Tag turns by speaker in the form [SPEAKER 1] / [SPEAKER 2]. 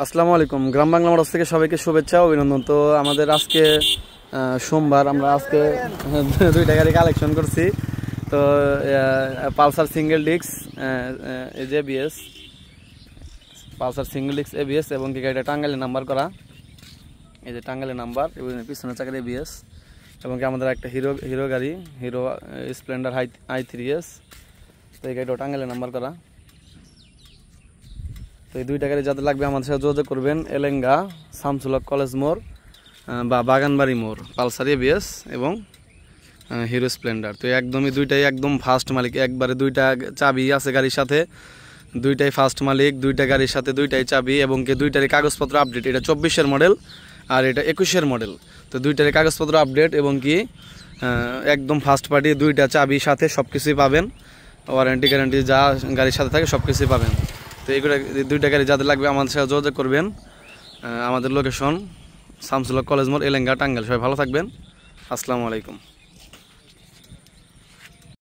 [SPEAKER 1] আসসালামু আলাইকুম। গ্রাম বাংলা মোটরস থেকে সবাইকে শুভেচ্ছা ও অভিনন্দন। তো আমাদের আজকে সোমবার, আমরা আজকে দুইটা গাড়ি কালেকশন করছি। তো Pulsar single disc ABS, Pulsar single disc ABS এবং কি গাড়িটা টাঙ্গাইলে নাম্বার করা, এই যে টাঙ্গাইলে নাম্বার এবং পিছনের চাকার এবিএস, এবং কি আমাদের একটা হিরো গাড়ি, হিরো স্প্লেন্ডার i3s। তো এই গাড়িটা টাঙ্গাইলে নাম্বার করা। তো এই দুইটা গাড়ি যাদের লাগবে আমাদের সাথে যোগাযোগ করবেন। এলেঙ্গা শামসুল হক কলেজ মোড় বা বাগানবাড়ি মোড়, পালসার এবিএস এবং হিরো স্প্লেন্ডার। তো একদমই দুইটাই একদম ফার্স্ট মালিক, একবারে দুইটা চাবি আছে গাড়ির সাথে, দুইটাই ফার্স্ট মালিক, দুইটা গাড়ির সাথে দুইটাই চাবি এবং কি দুইটারই কাগজপত্র আপডেট। এটা 24-এর মডেল আর এটা 21-এর মডেল। তো দুইটারই কাগজপত্র আপডেট এবং কি একদম ফার্স্ট পার্টি, দুইটা চাবির সাথে সব কিছুই পাবেন, ওয়ারেন্টি গ্যারান্টি যা গাড়ির সাথে থাকে সব কিছুই পাবেন। তো এইগুলো দুইটা গাড়ি যাদের লাগবে আমাদের সাথে যোগাযোগ করবেন। আমাদের লোকেশন শামসুল হক কলেজ মোড়, এলেঙ্গা, টাঙ্গাইল। সবাই ভালো থাকবেন। আসসালামু আলাইকুম।